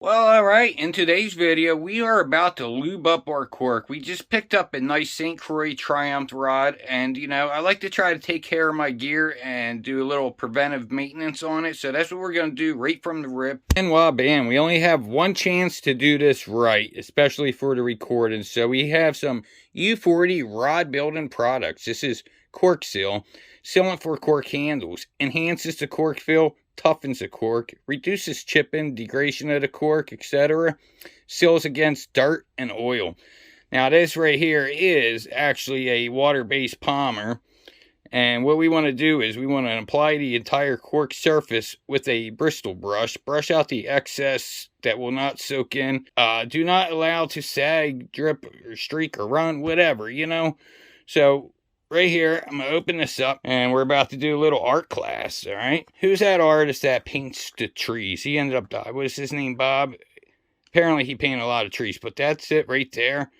Well, alright, in today's video, we are about to lube up our cork. We just picked up a nice St. Croix Triumph rod, and I like to try to take care of my gear and do a little preventive maintenance on it, so that's what we're going to do right from the rip. And wow, bam, we only have one chance to do this right, especially for the recording, so we have some U40 rod building products. This is cork seal, sealant for cork handles, enhances the cork fill, toughens the cork, reduces chipping, degradation of the cork, etc. Seals against dirt and oil. Now this right here is actually a water-based palmer, and what we want to do is we want to apply the entire cork surface with a bristle brush. Brush out the excess that will not soak in. Do not allow to sag, drip, or streak, or run, whatever, So right here, I'm going to open this up, and we're about to do a little art class, all right? Who's that artist that paints the trees? He ended up dying. What is his name, Bob? Apparently, he painted a lot of trees, but that's it right there.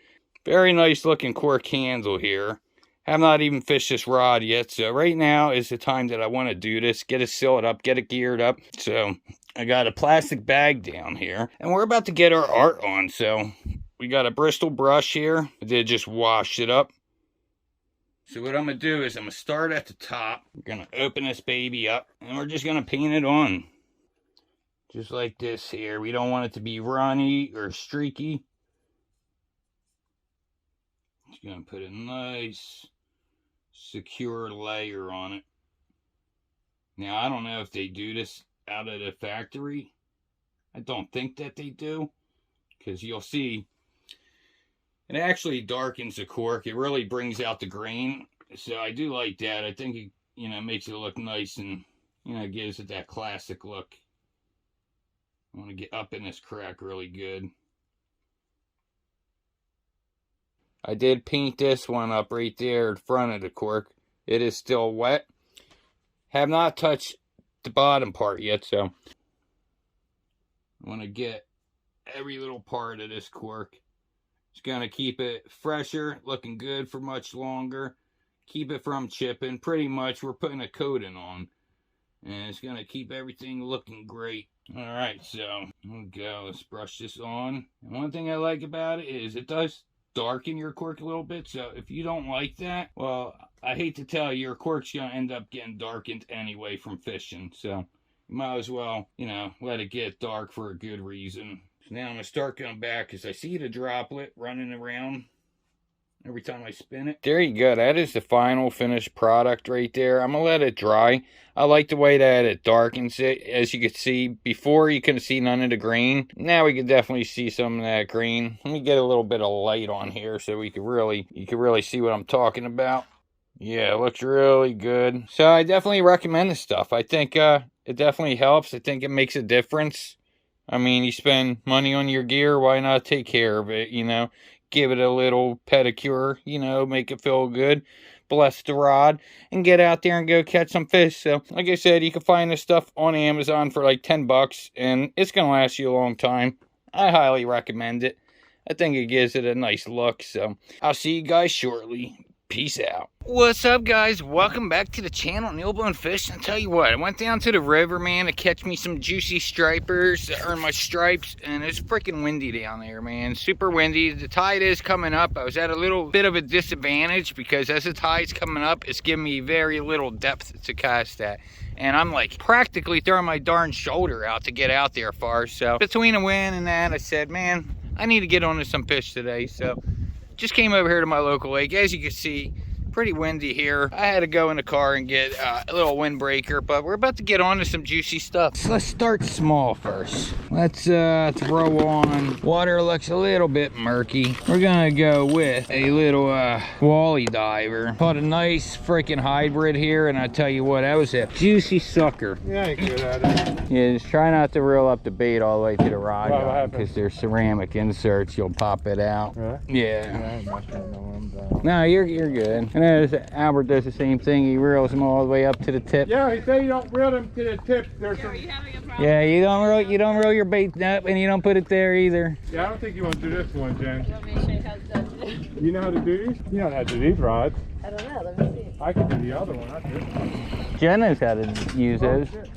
Very nice looking cork handle here. Have not even fished this rod yet, so right now is the time that I want to do this. Get it sealed up, get it geared up. So I got a plastic bag down here, and we're about to get our art on. So we got a bristle brush here. I did just wash it up. So what I'm going to do is I'm going to start at the top. We're going to open this baby up, and we're just going to paint it on. Just like this here. We don't want it to be runny or streaky. Just going to put a nice, secure layer on it. Now, I don't know if they do this out of the factory. I don't think that they do, because you'll see it actually darkens the cork. It really brings out the grain. So I do like that. I think it, makes it look nice and, gives it that classic look. I want to get up in this crack really good. I did paint this one up right there in front of the cork. It is still wet. Have not touched the bottom part yet, so I want to get every little part of this cork. It's going to keep it fresher, looking good for much longer. Keep it from chipping. Pretty much, we're putting a coating on. And it's going to keep everything looking great. Alright, so here we go. Let's brush this on. And one thing I like about it is it does darken your cork a little bit. So if you don't like that, well, I hate to tell you, your cork's going to end up getting darkened anyway from fishing. So you might as well, let it get dark for a good reason. Now I'm going to start going back because I see the droplet running around every time I spin it. There you go. That is the final finished product right there. I'm going to let it dry. I like the way that it darkens it. As you can see, before you couldn't see none of the grain. Now we can definitely see some of that grain. Let me get a little bit of light on here so you can really see what I'm talking about. Yeah, it looks really good. So I definitely recommend this stuff. I think it definitely helps. I think it makes a difference. I mean, you spend money on your gear, why not take care of it, Give it a little pedicure, make it feel good. Bless the rod, and get out there and go catch some fish. So, like I said, you can find this stuff on Amazon for like 10 bucks, and it's going to last you a long time. I highly recommend it. I think it gives it a nice look, so I'll see you guys shortly. Peace out. What's up, guys? Welcome back to the channel, NeilBone's Fish. I'll tell you what, I went down to the river, man, to catch me some juicy stripers to earn my stripes, and it's freaking windy down there, man. Super windy. The tide is coming up. I was at a little bit of a disadvantage because as the tide's coming up, it's giving me very little depth to cast at. And I'm like practically throwing my darn shoulder out to get out there far. So between the wind and that, I said, man, I need to get onto some fish today. So just came over here to my local lake. As you can see, pretty windy here. I had to go in the car and get a little windbreaker, but we're about to get on to some juicy stuff. So let's start small first. Let's throw on. Water looks a little bit murky. We're gonna go with a little wally diver. Caught a nice freaking hybrid here, and I tell you what, that was a juicy sucker. Yeah, you're good at it. Yeah, just try not to reel up the bait all the way to the rod because they're ceramic inserts. You'll pop it out. Really? Yeah. Yeah, no, you're good. And as Albert does the same thing, he reels them all the way up to the tip. Yeah, he said you don't reel them to the tip. There's some... Yeah, you don't reel your bait up, and you don't put it there either. Yeah, I don't think you want to do this one, Jen. You want me to show you how it's done? You know how to do these? You know how to do these rods. I don't know. Let me see. I can do the other one. I do. Jen knows how to use those. Shit.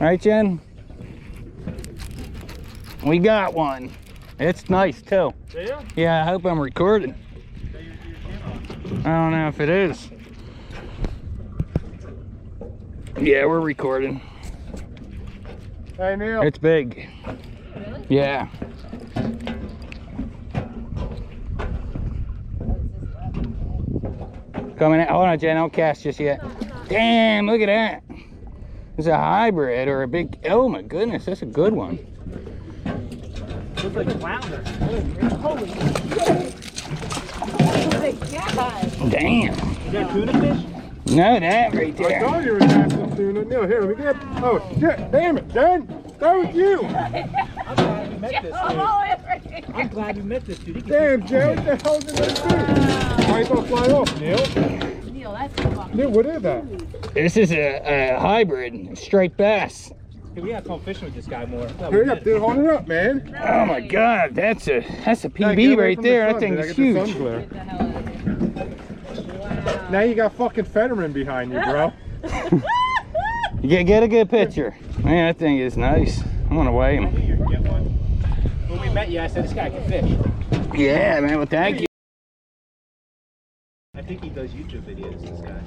Right, Jen? We got one. It's nice too. Yeah? Yeah, I hope I'm recording. I don't know if it is. Yeah, we're recording. Hey, Neil. It's big. Really? Yeah. Coming out. Hold on, Jen. Don't cast just yet. Damn, look at that. It's a hybrid or a big. Oh my goodness, that's a good one. Looks like a flounder. Holy shit! Oh my god! Damn. Is that tuna fish? No, that right I there. told you we had some tuna. Neil, here, let me get. Oh, shit. Damn it, Jen. That was you. I'm glad we met this dude. I'm glad we met this dude. Damn, Jen. What the hell's in that fish? Why you gonna fly off, Neil? Neil, that's fucking. Neil, what is that? This is a hybrid striped bass. Hey, we gotta come fishing with this guy more. Hurry up, dude. Hold it up, man. Oh my god, that's a Hey, get PB away right from the there. sun, That thing dude. I is get the sun huge. glare. Get the hell out of here. Wow. Now you got fucking Fetterman behind you, bro. Get a good picture. Man, that thing is nice. I'm gonna weigh I him. knew you could get one. When we met you, I said this guy can fish. Yeah, man. Well, thank you. I think he does YouTube videos, this guy.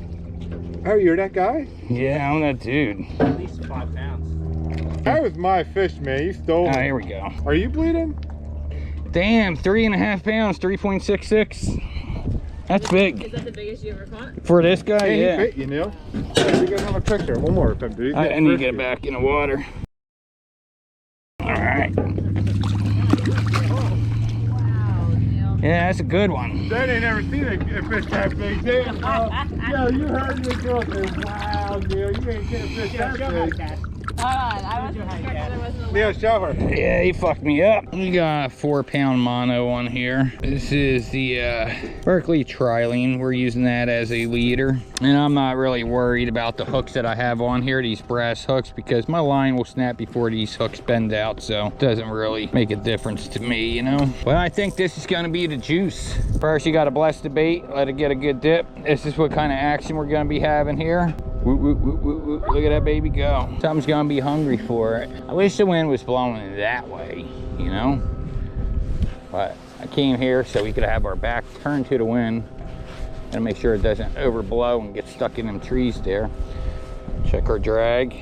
Oh, you're that guy? Yeah, I'm that dude. At least 5 pounds. That was my fish, man. You stole Oh, it. here we go. Are you bleeding? Damn, 3.5 pounds, 3.66. That's big Is that the biggest you ever caught? for this guy. Hey, Yeah. he bit you, Neil. Hey, we got another picture. One more of him, dude. I need to get it back in the water. All right. Wow, Neil. Yeah, that's a good one. Dad ain't never seen a fish that big. Damn. Yo, you heard this girl say, wow, Neil, you ain't seen a fish that big. Hold on, I wasn't sure because I wasn't Neil, aware. show her. Yeah, he fucked me up. We got a 4-pound mono on here. This is the Berkley trilene. We're using that as a leader. And I'm not really worried about the hooks that I have on here, these brass hooks, because my line will snap before these hooks bend out. So it doesn't really make a difference to me, you know. But I think this is gonna be the juice. First, you gotta bless the bait, let it get a good dip. This is what kind of action we're gonna be having here. Woo, woo, woo, woo, woo. Look at that baby go. Something's gonna be hungry for it. I wish the wind was blowing that way, you know? But I came here so we could have our back turned to the wind and make sure it doesn't overblow and get stuck in them trees there. Check our drag.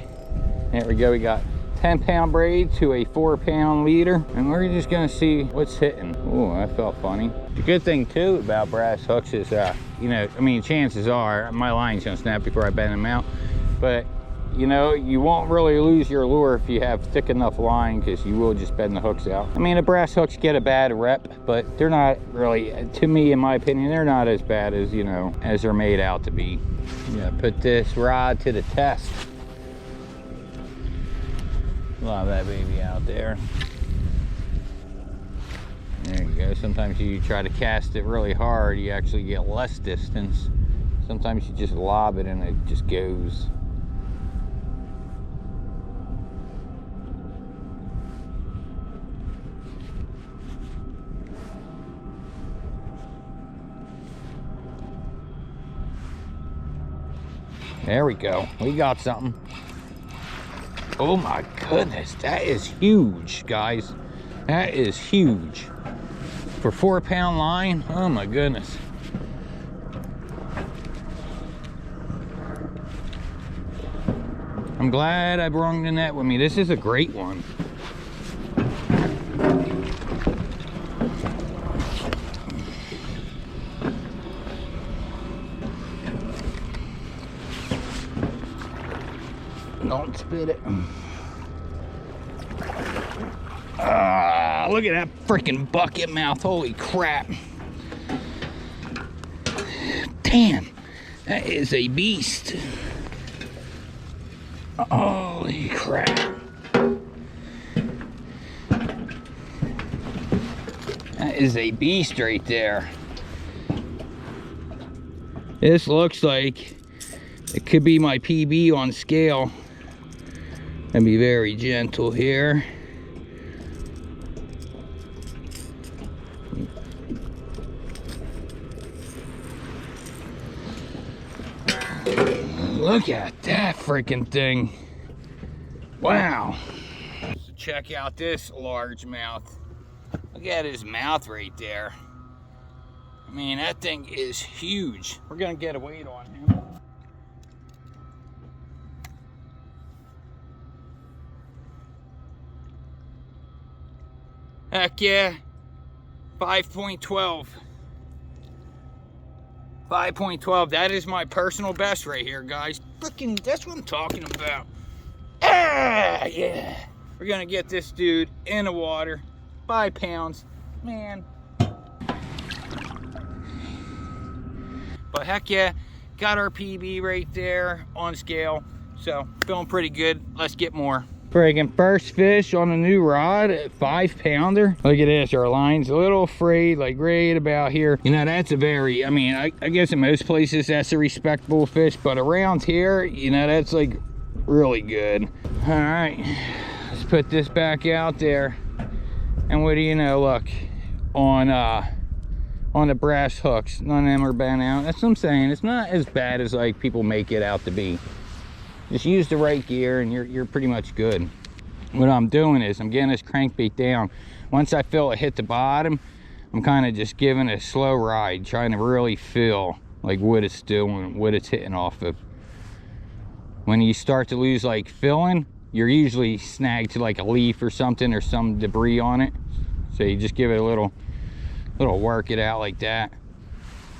There we go, we got 10-pound braid to a 4-pound leader, and we're just gonna see what's hitting. Ooh, that felt funny. The good thing too about brass hooks is, you know, I mean, chances are my line's gonna snap before I bend them out, but you know, you won't really lose your lure if you have thick enough line, because you will just bend the hooks out. I mean, the brass hooks get a bad rep, but they're not really, to me, in my opinion, they're not as bad as, you know, as they're made out to be. Yeah, put this rod to the test. Love that baby out there. There you go. Sometimes you try to cast it really hard, you actually get less distance. Sometimes you just lob it and it just goes. There we go. We got something. Oh my goodness, that is huge, guys. That is huge. For 4-pound line, oh my goodness. I'm glad I brought the net with me. This is a great one. Don't spit it. Look at that freaking bucket mouth. Holy crap. Damn, that is a beast. Holy crap. That is a beast right there. This looks like it could be my PB on scale. And be very gentle here. Look at that freaking thing. Wow. check out this largemouth. Look at his mouth right there. I mean, that thing is huge. We're gonna get a weight on him. Heck yeah, 5.12. 5.12, that is my personal best right here, guys. Freaking, that's what I'm talking about. Ah, yeah. We're gonna get this dude in the water. 5 pounds, man. But heck yeah, got our PB right there on scale. So, feeling pretty good. Let's get more. Friggin' first fish on a new rod, 5 pounder. Look at this, our line's a little frayed, like right about here. You know, that's a very, I mean, I guess in most places that's a respectable fish, but around here, you know, that's like really good. All right, let's put this back out there. And what do you know, look, on the brass hooks, none of them are bent out. That's what I'm saying, it's not as bad as like people make it out to be. Just use the right gear and you're pretty much good. What I'm doing is I'm getting this crankbait down. Once I feel it hit the bottom, I'm kind of just giving it a slow ride, trying to really feel like what it's doing, what it's hitting off of. When you start to lose like feeling, you're usually snagged to like a leaf or something or some debris on it. So you just give it a little work it out like that.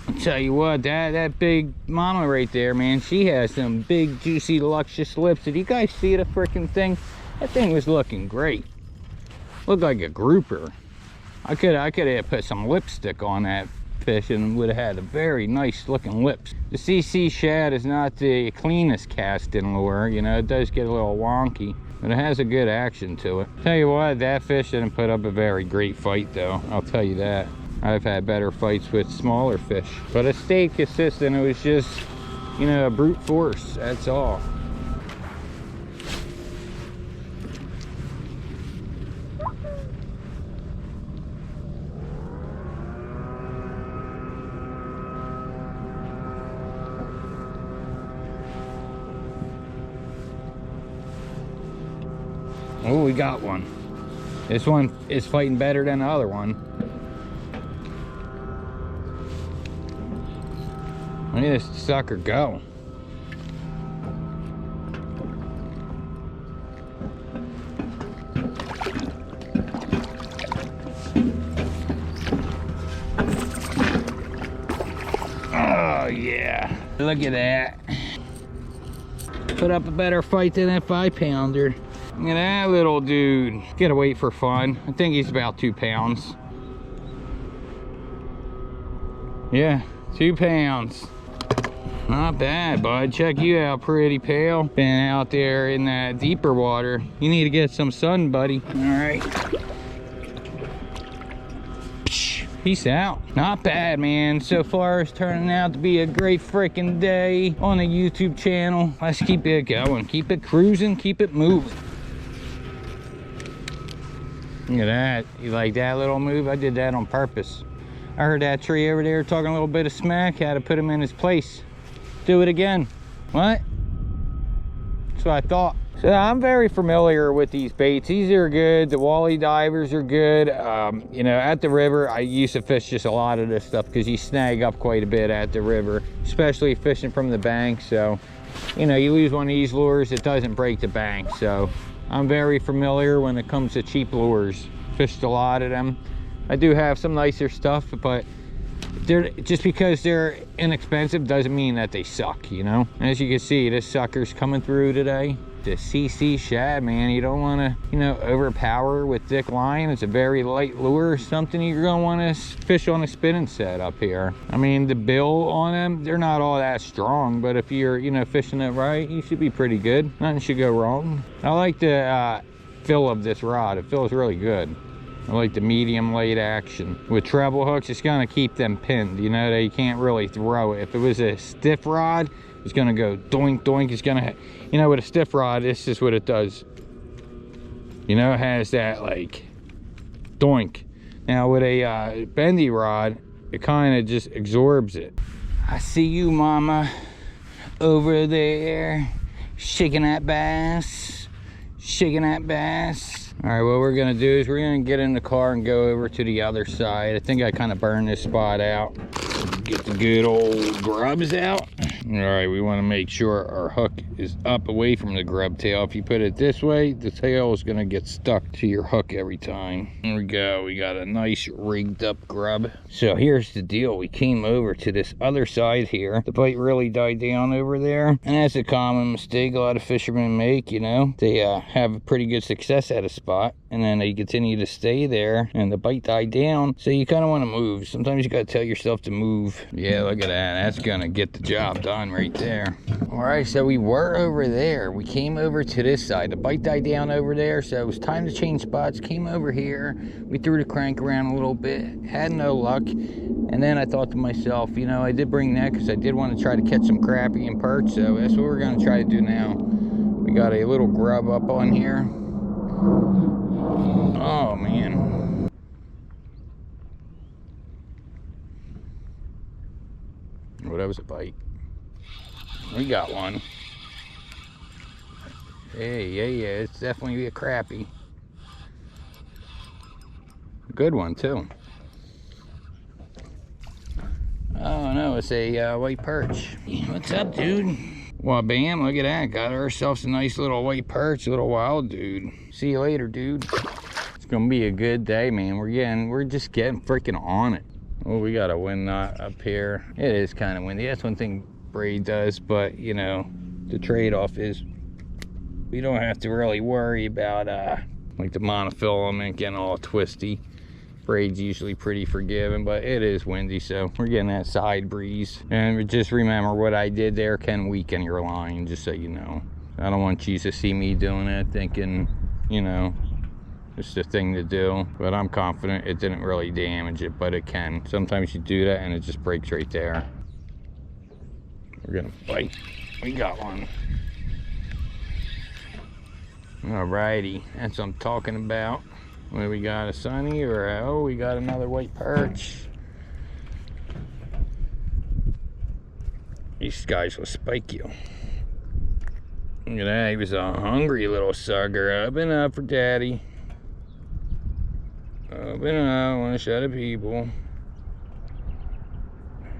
I'll tell you what, that big mama right there, man, she has some big juicy luscious lips. Did you guys see the freaking thing? That thing was looking great. Looked like a grouper. I could have put some lipstick on that fish and would have had a very nice looking lips. The CC shad is not the cleanest casting lure, you know, it does get a little wonky, but it has a good action to it. Tell you what, that fish didn't put up a very great fight though, I'll tell you that. I've had better fights with smaller fish, but it stayed consistent. It was just, you know, a brute force, that's all. Oh, we got one. This one is fighting better than the other one. Look at this sucker go. Oh yeah, look at that. Put up a better fight than that 5 pounder. Look at that little dude. Gotta wait for fun. I think he's about 2 pounds. Yeah, 2 pounds. Not bad, bud. Check you out, pretty pale. Been out there in that deeper water. You need to get some sun, buddy. All right. Peace out. Not bad, man. So far, it's turning out to be a great freaking day on the YouTube channel. Let's keep it going. Keep it cruising. Keep it moving. Look at that. You like that little move? I did that on purpose. I heard that tree over there talking a little bit of smack. Had to put him in his place. Do it again. What? That's what I thought. So I'm very familiar with these baits. These are good. The wally divers are good. You know, at the river, I used to fish just a lot of this stuff because you snag up quite a bit at the river, especially fishing from the bank. So, you know, you lose one of these lures, it doesn't break the bank. So I'm very familiar when it comes to cheap lures. Fished a lot of them. I do have some nicer stuff, but they're just because they're inexpensive doesn't mean that they suck, you know. As you can see, this sucker's coming through today. The CC shad, man, you don't want to, you know, overpower with thick line. It's a very light lure or something. You're gonna want to fish on a spinning set up here. I mean, the bill on them, they're not all that strong, but if you're, you know, fishing it right, you should be pretty good. Nothing should go wrong. I like the feel of this rod. It feels really good. I like the medium late action. With treble hooks, it's gonna keep them pinned. You know, they can't really throw it. If it was a stiff rod, it's gonna go doink doink. It's gonna, you know, with a stiff rod, this is what it does. You know, it has that like doink. Now with a bendy rod, it kind of just absorbs it. I see you, mama, over there, shaking that bass, shaking that bass. All right, what we're gonna do is we're gonna get in the car and go over to the other side. I think I kind of burned this spot out. Get the good old grubs out. All right, we want to make sure our hook is up away from the grub tail. If you put it this way, the tail is going to get stuck to your hook every time. Here we go. We got a nice rigged up grub. So here's the deal. We came over to this other side here. The bite really died down over there. And that's a common mistake a lot of fishermen make, you know. They have pretty good success at a spot, and then they continue to stay there, and the bite died down. So you kind of want to move. Sometimes you got to tell yourself to move. Yeah, look at that. That's going to get the job done right there. All right, so we were over there. We came over to this side. The bite died down over there, so it was time to change spots. Came over here. We threw the crank around a little bit. Had no luck. And then I thought to myself, you know, I did bring that because I did want to try to catch some crappie and perch. So that's what we're going to try to do now. We got a little grub up on here. Oh, man. Oh, that was a bite. We got one. Hey, yeah, it's definitely a crappie. Good one, too. Oh, no, it's a white perch. What's up, dude? Well, bam, look at that. Got ourselves a nice little white perch, a little wild dude. See you later, dude. It's gonna be a good day, man. We're just getting freaking on it. Oh, we got a wind knot up here. It is kind of windy. That's one thing Braid does, but you know, the trade-off is we don't have to really worry about like the monofilament getting all twisty. Braid's usually pretty forgiving, but it is windy, so we're getting that side breeze. And just remember, what I did there can weaken your line, just so you know. I don't want you to see me doing it thinking, you know, it's the thing to do, but I'm confident it didn't really damage it, but it can. Sometimes you do that and it just breaks right there. We're gonna bite. We got one. Alrighty, that's what I'm talking about. What we got, a sunny or oh, we got another white perch. These guys will spike you. Look at that, he was a hungry little sucker. Open up for daddy. Open up, I want to show the people.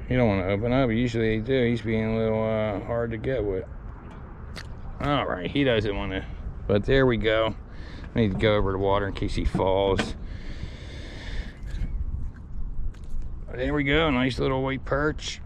You don't want to open up, usually they do. He's being a little hard to get with. Alright, he doesn't want to. But there we go. I need to go over the water in case he falls. There we go, nice little white perch.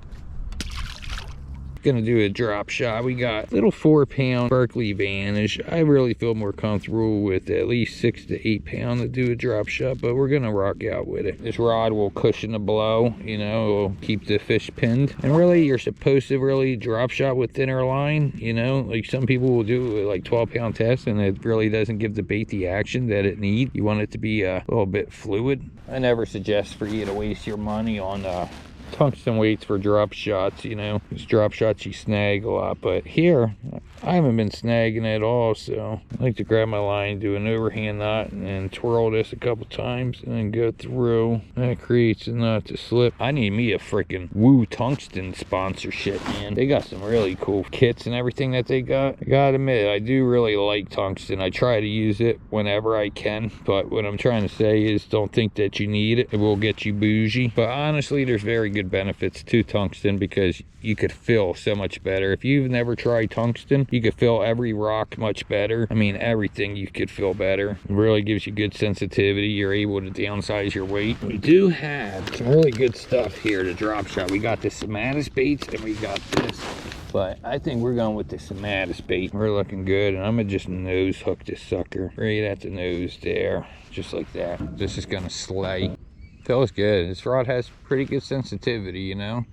Gonna do a drop shot. We got little 4-pound Berkley vanish. I really feel more comfortable with at least 6 to 8 pound to do a drop shot, but we're gonna rock out with it. This rod will cushion the blow, you know, it will keep the fish pinned. And really, you're supposed to really drop shot with thinner line, you know, like some people will do like 12-pound tests, and it really doesn't give the bait the action that it needs. You want it to be a little bit fluid. I never suggest for you to waste your money on tungsten weights for drop shots, you know. These drop shots you snag a lot, but here I haven't been snagging at all, so I like to grab my line, do an overhand knot, and then twirl this a couple times and then go through. That creates a knot to slip. I need me a freaking Woo Tungsten sponsorship, man. They got some really cool kits and everything that they got. I gotta admit, I do really like tungsten. I try to use it whenever I can, but what I'm trying to say is don't think that you need it. It will get you bougie, but honestly, there's very good benefits to tungsten because you could fill so much better. If you've never tried tungsten, you could fill every rock much better. I mean, everything you could fill better. It really gives you good sensitivity. You're able to downsize your weight. We do have some really good stuff here to drop shot. We got the Sematis baits and we got this, but I think we're going with the Sematis bait. We're looking good, and I'm gonna just nose hook this sucker right at the nose there, just like that. This is gonna slay. Feels good. This rod has pretty good sensitivity, you know.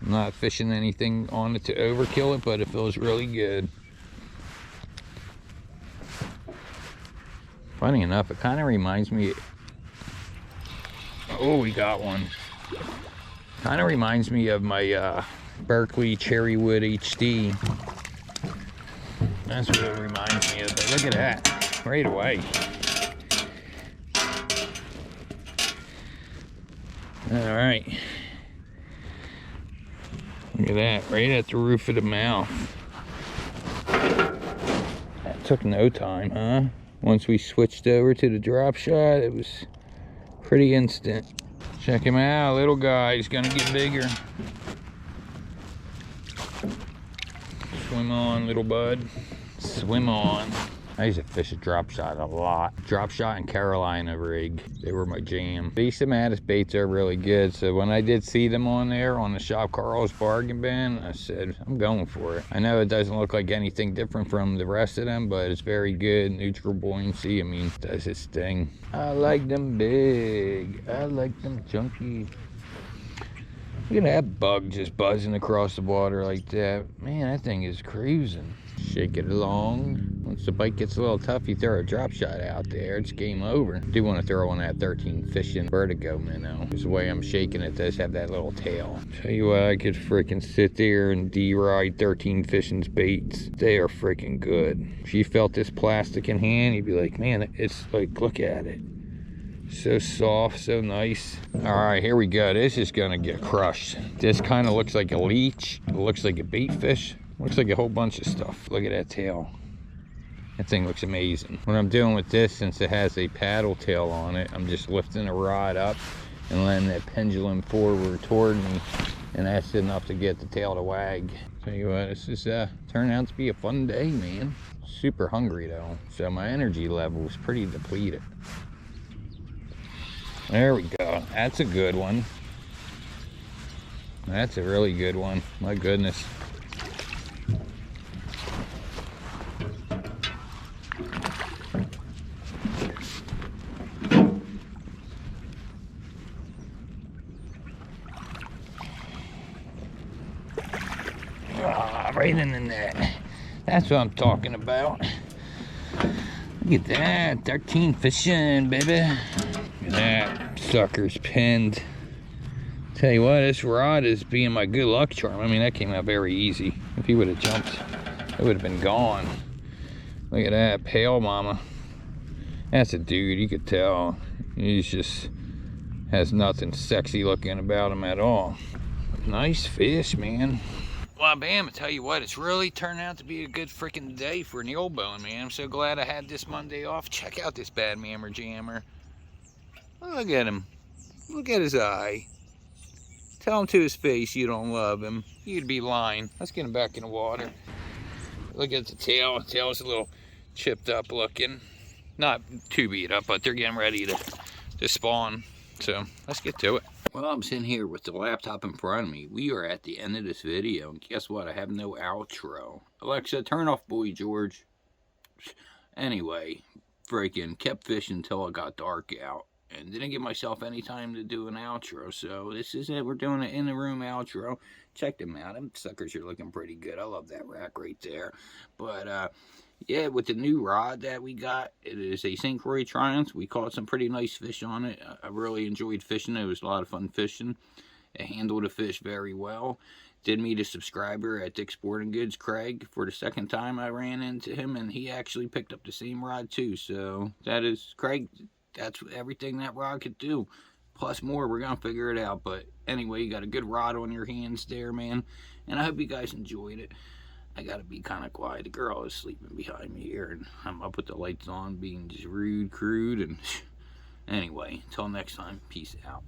I'm not fishing anything on it to overkill it, but it feels really good. Funny enough, it kind of reminds me. Oh, we got one. Kind of reminds me of my Berkley Cherrywood HD. That's what it reminds me of. But look at that, right away. All right. Look at that, right at the roof of the mouth. That took no time, huh? Once we switched over to the drop shot, it was pretty instant. Check him out, little guy. He's gonna get bigger. Swim on, little bud. Swim on. I used to fish a drop shot a lot. Drop shot and Carolina rig. They were my jam. These Sematis baits are really good. So when I did see them on there on the Shop Carl's bargain bin, I said, I'm going for it. I know it doesn't look like anything different from the rest of them, but it's very good. Neutral buoyancy, I mean, it does its thing. I like them big. I like them chunky. Look at that bug just buzzing across the water like that. Man, that thing is cruising. Shake it along. Once the bite gets a little tough, you throw a drop shot out there, it's game over. I do want to throw on that 13 fishing vertigo minnow. Because the way I'm shaking it does have that little tail. Tell you what, I could freaking sit there and de-ride 13 fishing's baits. They are freaking good. If you felt this plastic in hand, you'd be like, man, it's like, look at it. So soft, so nice. All right, here we go. This is gonna get crushed. This kind of looks like a leech. It looks like a bait fish. Looks like a whole bunch of stuff. Look at that tail. That thing looks amazing. What I'm doing with this, since it has a paddle tail on it, I'm just lifting the rod up and letting that pendulum forward toward me, and that's enough to get the tail to wag. Tell you what, this is turned out to be a fun day, man. Super hungry though, so my energy level is pretty depleted. There we go. That's a good one. That's a really good one. My goodness. Ah, right in the net. That's what I'm talking about. Look at that. 13 fishing, baby. Look at that sucker's pinned. Tell you what, this rod is being my good luck charm. I mean, that came out very easy. If he would have jumped, it would have been gone. Look at that, pale mama. That's a dude, you could tell. He's just has nothing sexy looking about him at all. Nice fish, man. Well, bam, I tell you what, it's really turned out to be a good freaking day for NeilBone, man. I'm so glad I had this Monday off. Check out this bad mammer jammer. Look at him. Look at his eye. Tell him to his face you don't love him. You'd be lying. Let's get him back in the water. Look at the tail. The tail's a little chipped up looking. Not too beat up, but they're getting ready to spawn. So let's get to it. Well, I'm sitting here with the laptop in front of me. We are at the end of this video, and guess what? I have no outro. Alexa, turn off Boy George. Anyway, freaking kept fishing until it got dark out, and didn't give myself any time to do an outro. So this is it. We're doing an in-the-room outro. Check them out. Them suckers are looking pretty good. I love that rack right there. But yeah, with the new rod that we got, it is a St. Croix Triumph. We caught some pretty nice fish on it. I really enjoyed fishing. It was a lot of fun fishing. It handled the fish very well. Did meet a subscriber at Dick's Sporting Goods, Craig, for the second time I ran into him, and he actually picked up the same rod too. So that is, Craig, that's everything that rod could do. Plus more, we're going to figure it out. But anyway, you got a good rod on your hands there, man. And I hope you guys enjoyed it. I gotta be kind of quiet. The girl is sleeping behind me here, and I'm up with the lights on, being just rude, crude, and anyway, until next time, peace out.